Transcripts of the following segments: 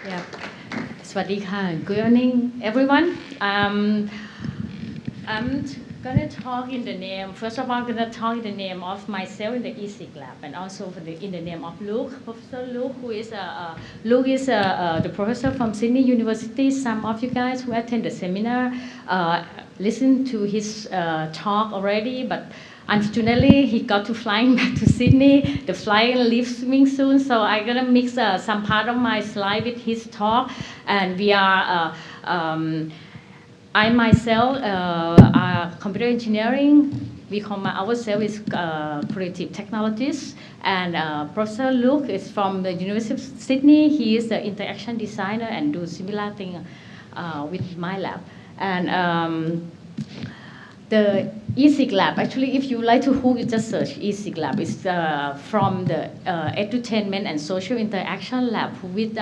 Yeah. Swadika. Good evening, everyone. I'm gonna talk in the name. First of all, I'm gonna talk in the name of myself in the ESIC lab, and also in the name of Luke, Professor Luke, who is the professor from Sydney University. Some of you guys who attend the seminar listened to his talk already, but unfortunately, he got to flying back to Sydney. The flight leaves me soon, so I'm gonna mix some part of my slide with his talk, and we are. I myself are computer engineering. We call ourselves is creative technologists, and Professor Luke is from the University of Sydney. He is the interaction designer and do similar thing with my lab. And the ESIC lab, actually, if you like to Google, you just search ESIC lab. It's from the Edutainment and Social Interaction lab with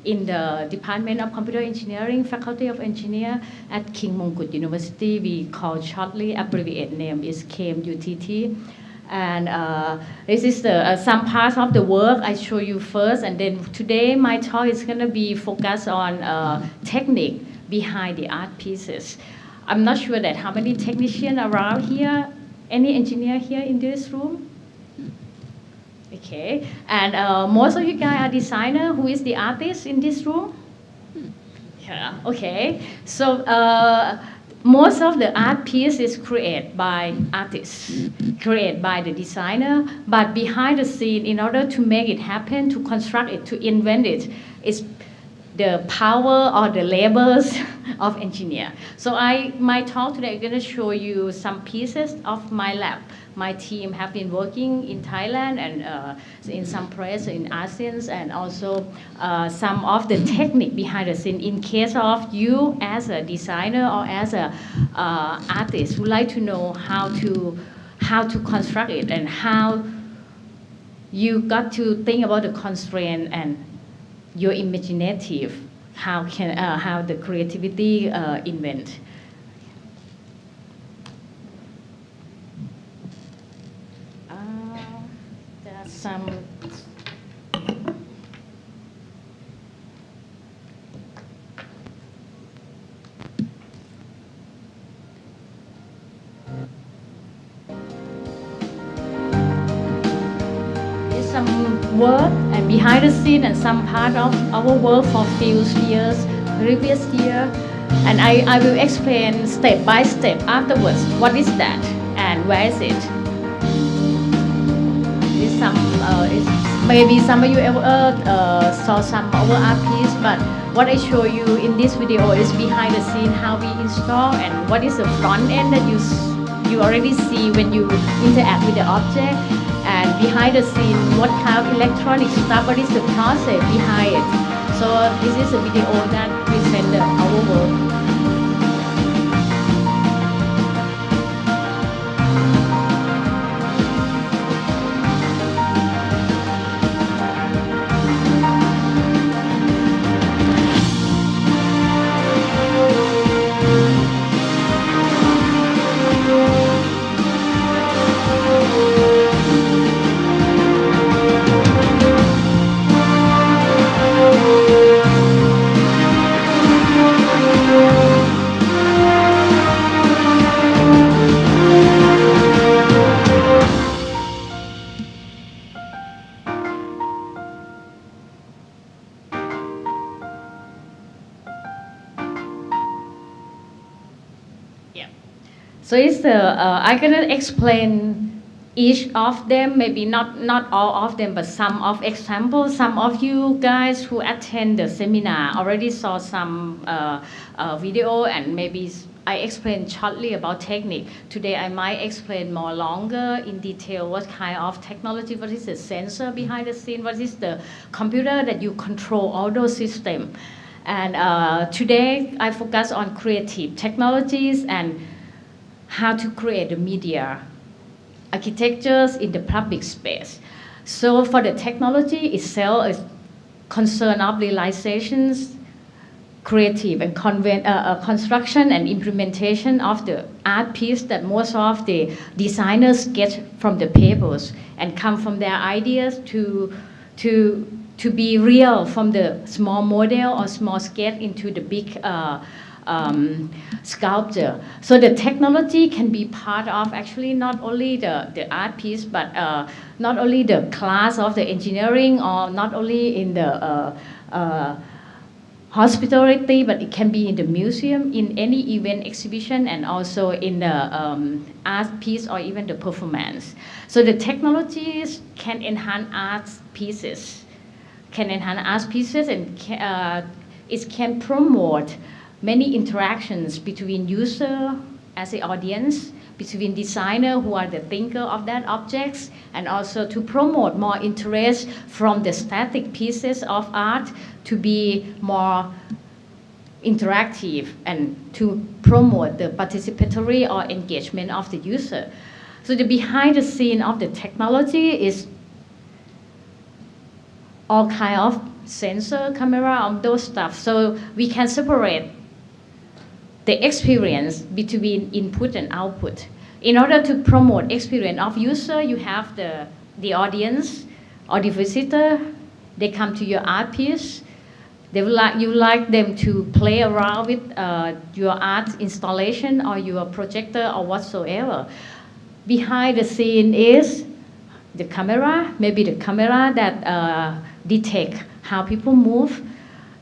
in the Department of Computer Engineering, Faculty of Engineer at King Mongkut University. We call shortly, abbreviate name is KMUTT. And this is some parts of the work I show you first, and then today my talk is going to be focused on technique behind the art pieces. I'm not sure that how many technicians around here. Any engineer here in this room? Okay, and most of you guys are designer. Who is the artist in this room? Yeah. Okay. So most of the art piece is created by artists, created by the designer. But behind the scene, in order to make it happen, to construct it, to invent it, is the power or the labors of engineer. So my talk today is going to show you some pieces of my lab. My team have been working in Thailand and in some places in ASEAN, and also some of the technique behind the scene. In case of you as a designer or as a artist would like to know how to construct it and how you got to think about the constraint and your imaginative, how the creativity invent. There are some. Some work and behind the scene and some part of our work for few years, previous year, and I will explain step by step afterwards what is that and where is it. Maybe some of you ever saw some of our art piece, but what I show you in this video is behind the scene, how we install and what is the front end that you already see when you interact with the object. And behind the scene, what kind of electronic stuff, what is the process behind it. So this is a video that presents our work. So it's I'm gonna explain each of them, maybe not all of them, but some of examples. Some of you guys who attend the seminar already saw some video, and maybe I explained shortly about technique. Today I might explain more longer in detail what kind of technology, what is the sensor behind the scene, what is the computer that you control all those systems. And today I focus on creative technologies and how to create the media architectures in the public space. So for the technology itself, is concern of realizations, creative and construction and implementation of the art piece that most of the designers get from the papers and come from their ideas to to be real from the small model or small sketch into the big sculpture. So the technology can be part of actually not only the art piece, but not only the class of the engineering, or not only in the hospitality, but it can be in the museum, in any event exhibition, and also in the art piece or even the performance. So the technologies can enhance art pieces, and it can promote many interactions between user as the audience, between designer who are the thinker of that objects, and also to promote more interest from the static pieces of art to be more interactive and to promote the participatory or engagement of the user. So the behind the scene of the technology is all kind of sensor, camera, on those stuff. So we can separate the experience between input and output. In order to promote experience of user, you have the audience or the visitor. They come to your art piece. You like them to play around with your art installation or your projector or whatsoever. Behind the scene is the camera, maybe the camera that detect how people move,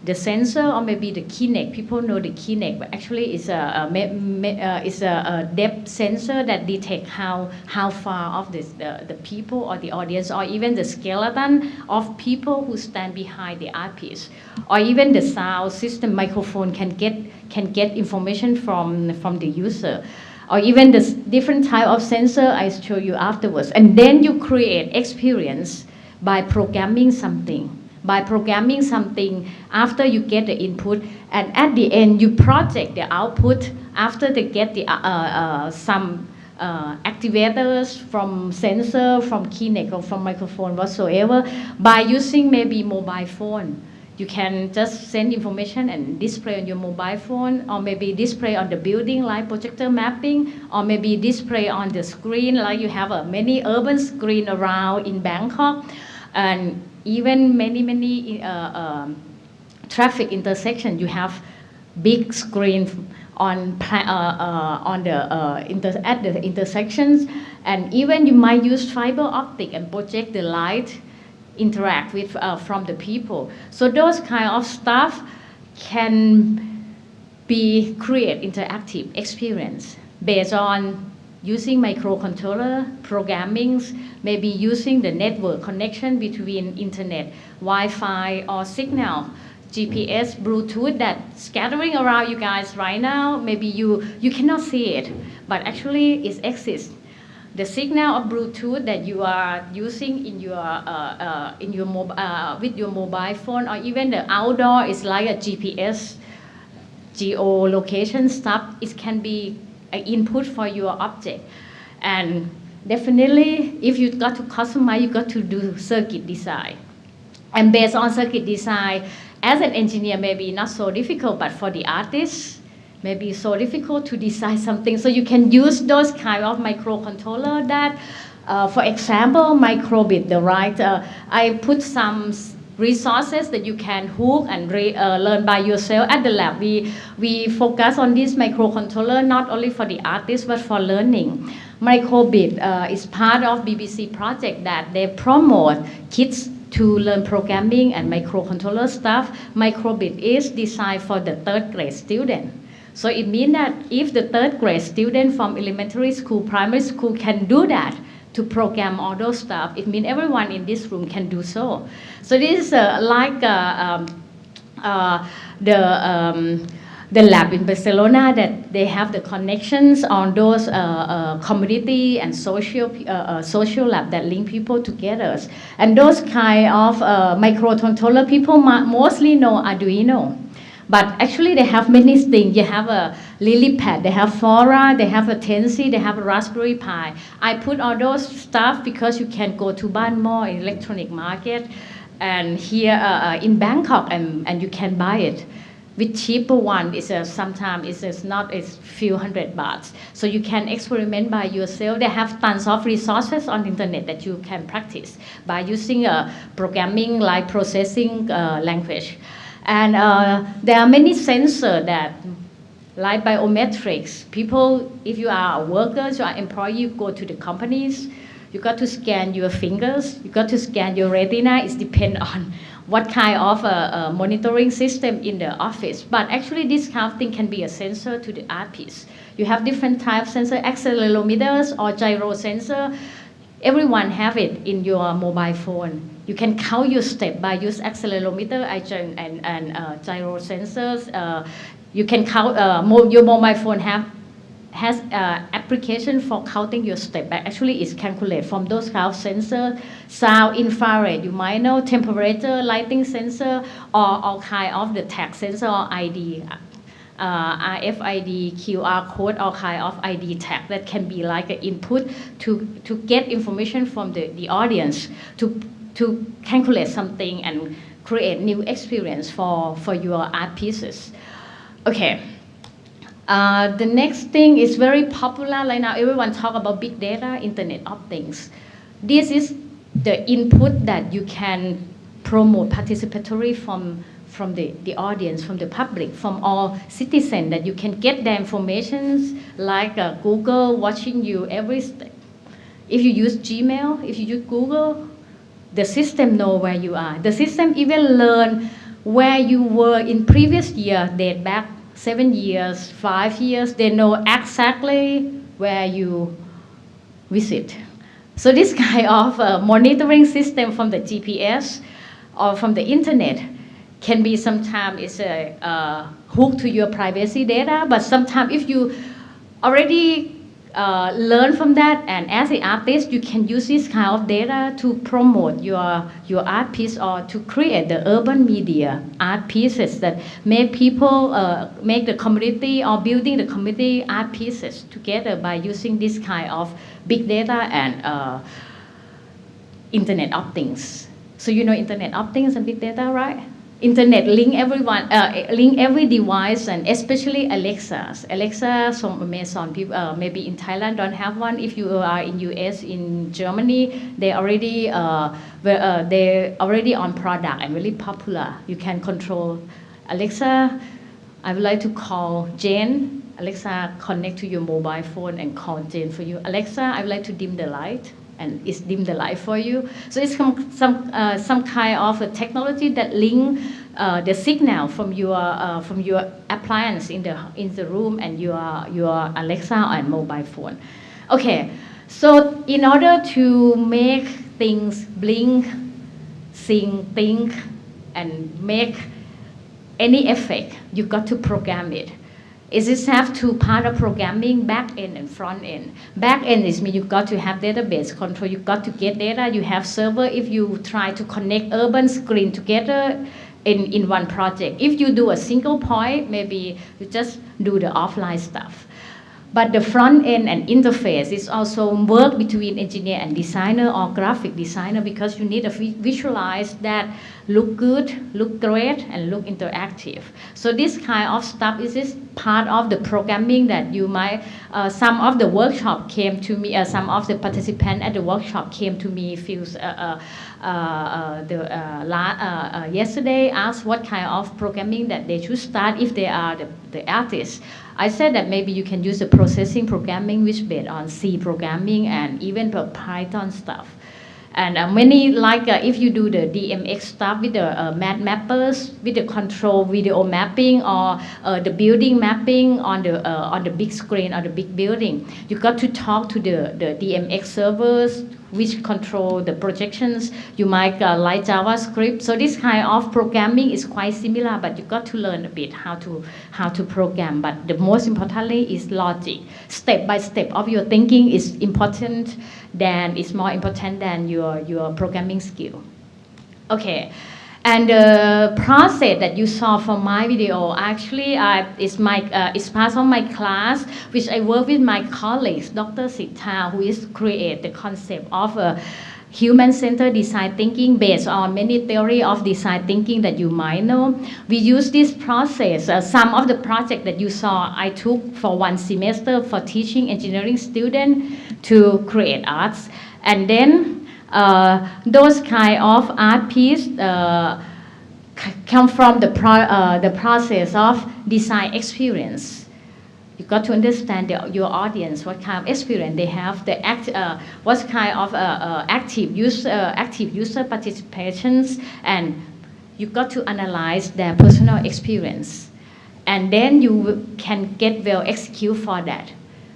the sensor, or maybe the Kinect. People know the Kinect, but actually it's a depth sensor that detects how far off the people or the audience, or even the skeleton of people who stand behind the art piece, or even the sound system microphone can get information from the user, or even the different type of sensor I show you afterwards. And then you create experience by programming something. After you get the input, and at the end you project the output after they get the some activators from sensor, from Kinect, or from microphone whatsoever, by using maybe mobile phone. You can just send information and display on your mobile phone, or maybe display on the building like projector mapping, or maybe display on the screen like you have many urban screen around in Bangkok, and even many traffic intersection. You have big screen at the intersections, and even you might use fiber optic and project the light, interact with from the people. So those kind of stuff can be create interactive experience based on using microcontroller programmings, maybe using the network connection between internet, Wi-Fi, or signal, GPS, Bluetooth that scattering around you guys right now. Maybe you cannot see it, but actually it exists. The signal of Bluetooth that you are using in your with your mobile phone, or even the outdoor is like a GPS, geolocation stuff. It can be an input for your object, and definitely if you got to customize, you got to do circuit design, and based on circuit design, as an engineer, maybe not so difficult, but for the artist, maybe so difficult to design something. So you can use those kind of microcontroller that, for example, microbit, the right? I put some resources that you can hook and learn by yourself at the lab. We focus on this microcontroller not only for the artists but for learning. Microbit is part of BBC project that they promote kids to learn programming and microcontroller stuff. Microbit is designed for the 3rd grade student. So it means that if the 3rd grade student from elementary school, primary school can do that, to program all those stuff, it means everyone in this room can do so. So this is like the lab in Barcelona, that they have the connections on those community and social lab that link people together. And those kind of microcontroller, people mostly know Arduino. But actually they have many things. You have a LilyPad, they have Fora, they have a Tensi, they have a Raspberry Pi. I put all those stuff because you can go to Ban Mall, electronic market, and here in Bangkok, and you can buy it. with cheaper one is sometimes it's not it's few hundred bahts. So you can experiment by yourself. They have tons of resources on the internet that you can practice by using programming like processing language. And there are many sensors that like biometrics. People, if you are a worker, you are employee, you go to the companies, you got to scan your fingers, you got to scan your retina. It depends on what kind of monitoring system in the office. But actually this kind of thing can be a sensor to the art piece. You have different types of sensor, accelerometers or gyro sensor. Everyone have it in your mobile phone. You can count your step by use accelerometer and gyro sensors. You can count, your mobile phone has application for counting your step, but actually it's calculated from those kind of sensors, sound, infrared, you might know, temperature, lighting sensor, or all kind of the tag sensor or ID, RFID, QR code, all kind of ID tag that can be like an input to get information from the audience to calculate something and create new experience for your art pieces. Okay. The next thing is very popular right now. Everyone talk about big data, Internet of Things. This is the input that you can promote participatory from the audience, from the public, from all citizens, that you can get the information like Google watching you every step. If you use Gmail, if you use Google, the system know where you are. The system even learn where you were in previous year, date back 7 years, 5 years, they know exactly where you visit. So this kind of monitoring system from the GPS or from the internet can be sometimes it's a hook to your privacy data, but sometimes if you already learn from that, and as an artist, you can use this kind of data to promote your art piece or to create the urban media art pieces that make people, make the community or building the community art pieces together by using this kind of big data and Internet of Things. So you know Internet of Things and big data, right? Internet link everyone, link every device, and especially Alexas. Alexa from Amazon, people, maybe in Thailand don't have one. If you are in US, in Germany, they already on product and really popular. You can control Alexa. I would like to call Jane. Alexa, connect to your mobile phone and call Jane for you. Alexa, I would like to dim the light, and it's dim the light for you. So it's some kind of a technology that link the signal from your appliance in the room and your Alexa and mobile phone. Okay, so in order to make things blink, sing, think, and make any effect, you got to program it. Is this have two part of programming, back end and front end. Back end is mean you got to have database control, you got to get data, you have server if you try to connect urban screen together in one project. If you do a single point, maybe you just do the offline stuff. But the front end and interface is also work between engineer and designer or graphic designer, because you need to visualize that look good, look great, and look interactive. So this kind of stuff is part of the programming that you might, some of the workshop came to me, some of the participants at the workshop came to me yesterday, asked what kind of programming that they should start if they are the artists. I said that maybe you can use the processing programming which based on C programming and even Python stuff. And many like if you do the DMX stuff with the map mappers, with the control video mapping or the building mapping on the big screen or the big building, you got to talk to the DMX servers which control the projections. You might like JavaScript. So this kind of programming is quite similar, but you got to learn a bit how to program. But the most importantly is logic. Step by step of your thinking is important. Then it's more important than your programming skill. Okay. And the process that you saw from my video, actually, it's part of my class, which I work with my colleagues, Dr. Sitha, who is create the concept of human-centered design thinking based on many theory of design thinking that you might know. We use this process. Some of the projects that you saw, I took for 1 semester for teaching engineering students to create arts. And then those kind of art piece come from the process of design experience. You got to understand your audience, what kind of experience they have, what kind of active user participations, and you got to analyze their personal experience, and then you can get well execute for that.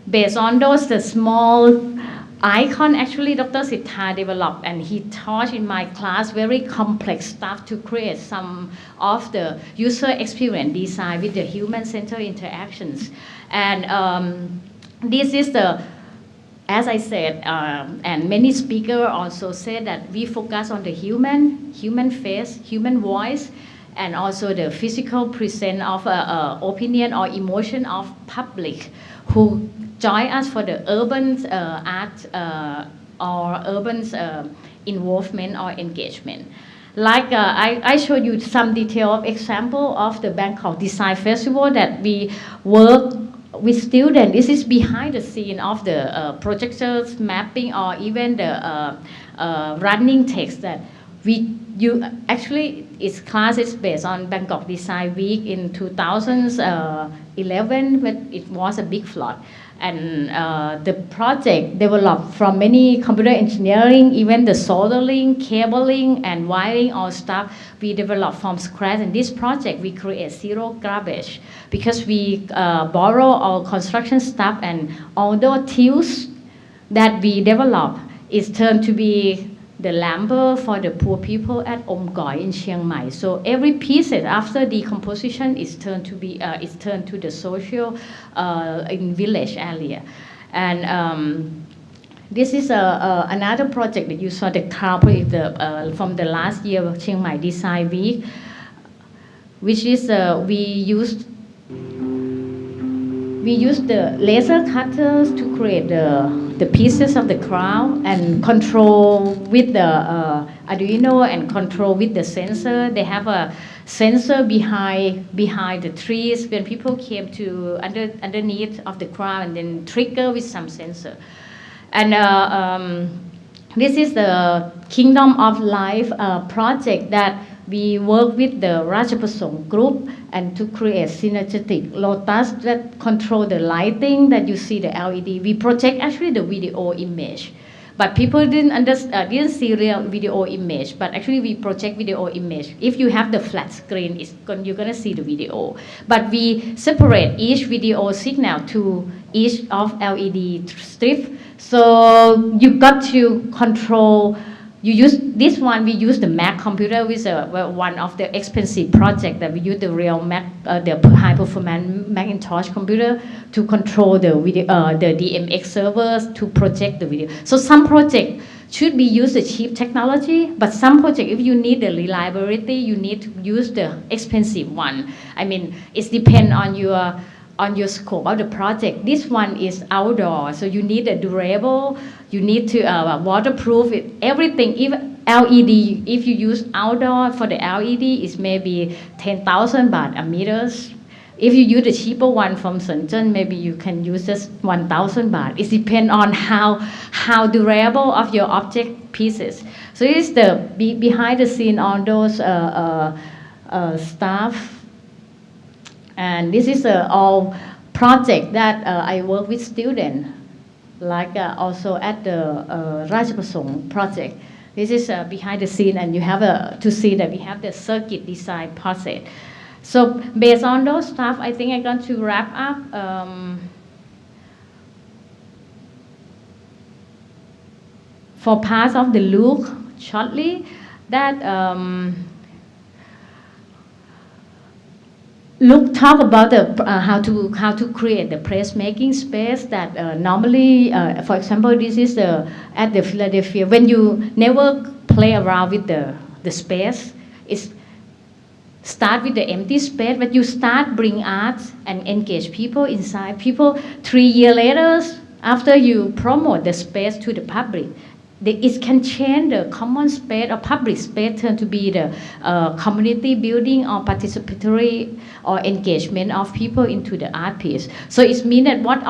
Based on those, the small icon actually Dr. Siddha developed, and he taught in my class very complex stuff to create some of the user experience design with the human-centered interactions. And this is as I said, and many speakers also said that we focus on the human face, human voice, and also the physical presence of opinion or emotion of public who join us for the urban art or urban involvement or engagement. Like I showed you some detail of example of the Bangkok Design Festival that we work with students. This is behind the scene of the projectors, mapping, or even the running text that actually its class is based on Bangkok Design Week in 2011 when it was a big flood. And the project developed from many computer engineering, even the soldering, cabling, and wiring, all stuff we developed from scratch. In this project, we create zero garbage because we borrow our construction stuff, and all the tools that we develop is turned to be the lamp for the poor people at Mongkut in Chiang Mai. So every piece after decomposition is turned to the social in village area. And this is another project that you saw, the car from the last year of Chiang Mai Design Week, which is we used the laser cutters to create the pieces of the crown and control with the Arduino and control with the sensor. They have a sensor behind the trees when people came to underneath of the crown, and then trigger with some sensor. And this is the Kingdom of Life project that we work with the Rajapasong group and to create synergetic lotus that control the lighting that you see the LED. We project actually the video image, but people didn't see real video image. But actually we project video image. If you have the flat screen, you're gonna see the video. But we separate each video signal to each of LED strip. So you got to control. You use this one. We use the Mac computer with one of the expensive project that we use the real Mac, the high performance Macintosh computer to control the video, the DMX servers to project the video. So some project should be use the cheap technology, but some project, if you need the reliability, you need to use the expensive one. I mean, it depends on your scope of the project. This one is outdoor, so you need a durable, you need to waterproof it, everything, even LED. If you use outdoor for the LED, it's maybe 10,000 baht a meters. If you use the cheaper one from Shenzhen, maybe you can use just 1,000 baht. It depends on how durable of your object pieces. So it's the behind the scene on those stuff. And this is all project that I work with students, like also at the Rajapasong project. This is behind the scene, and you have to see that we have the circuit design process. So based on those stuff, I think I'm going to wrap up. For parts of the look shortly, that talk about the how to create the placemaking space that normally, for example, this is at the Philadelphia. When you never play around with the space, it's start with the empty space, but you start bring art and engage people inside. People 3 years later, after you promote the space to the public, it can change the common space or public space turn to be the community building or participatory or engagement of people into the art piece. So it means that what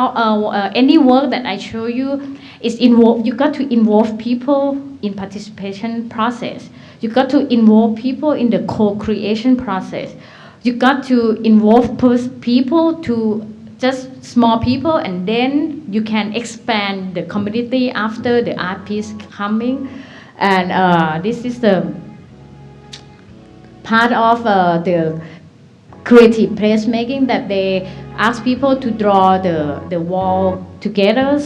any work that I show you is involved. You got to involve people in participation process. You got to involve people in the co-creation process. You got to involve people to just small people, and then you can expand the community after the art piece coming. And this is the part of the creative placemaking, that they ask people to draw the wall together.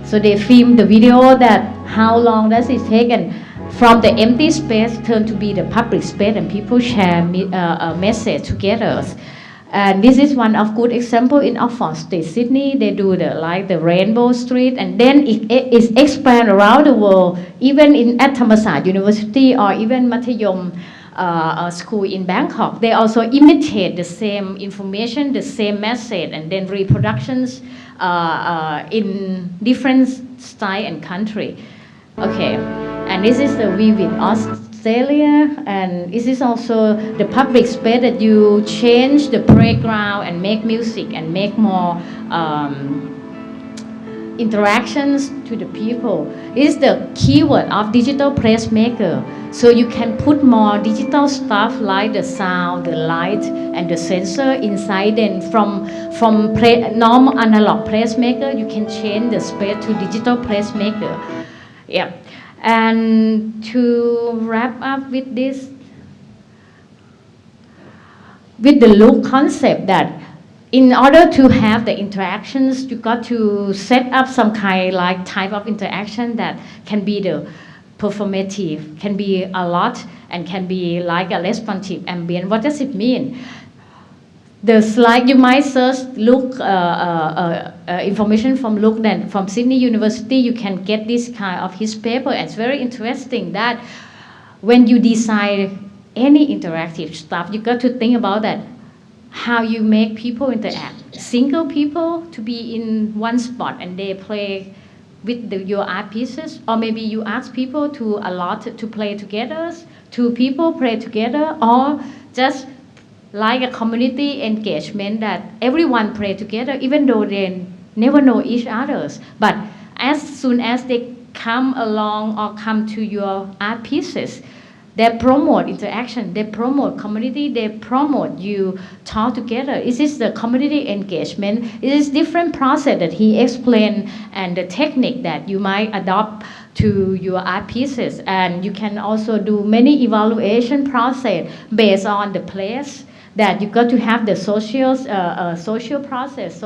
So they film the video that how long does it take, and from the empty space turn to be the public space, and people share a message together. And this is one of good example in Oxford State, Sydney. They do the Rainbow Street, and then it is expand around the world, even at Thammasat University or even Mathayom school in Bangkok. They also imitate the same information, the same message, and then reproductions in different style and country. Okay, and this is the Vivid Australia, and this is also the public space that you change the playground and make music and make more interactions to the people. This is the keyword of digital placemaker. So you can put more digital stuff like the sound, the light, and the sensor inside. Then from normal analog placemaker, you can change the space to digital placemaker. Yeah. And to wrap up with this, with the look concept, that in order to have the interactions, you got to set up some kind like type of interaction that can be the performative, can be a lot, and can be like a responsive ambient. What does it mean? The slide you might search look information from Look, then from Sydney University you can get this kind of his paper. It's very interesting that when you design any interactive stuff, you got to think about that, how you make people interact. Single people to be in one spot and they play with your art pieces, or maybe you ask people to to play together, two people play together, or just like a community engagement that everyone play together even though they never know each other. But as soon as they come along or come to your art pieces, they promote interaction, they promote community, they promote you talk together. It is the community engagement. It is different process that he explained, and the technique that you might adopt to your art pieces. And you can also do many evaluation process based on the place, that you got to have the social process,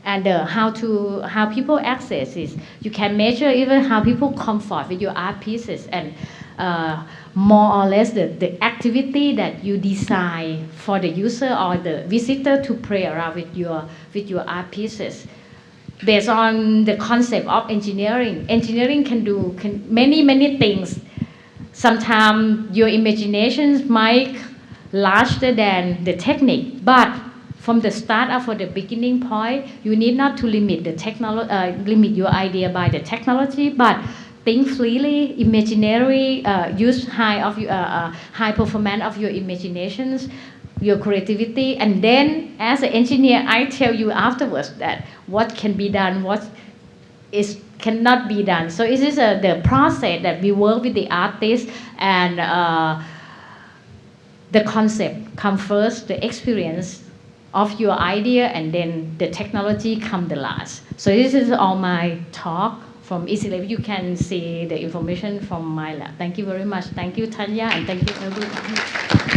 and how people access it. You can measure even how people comfort with your art pieces, and more or less the activity that you design for the user or the visitor to play around with your art pieces. Based on the concept of engineering, engineering can do many things. Sometimes your imaginations might larger than the technique, but from the start or for the beginning point, you need not to limit the limit your idea by the technology, but think freely, imaginary, use high performance of your imaginations, your creativity, and then as an engineer, I tell you afterwards that what can be done, what cannot be done. So it is the process that we work with the artists, and the concept come first, the experience of your idea, and then the technology come the last. So this is all my talk from ESIC Lab. You can see the information from my lab. Thank you very much. Thank you, Tanya, and thank you, everyone.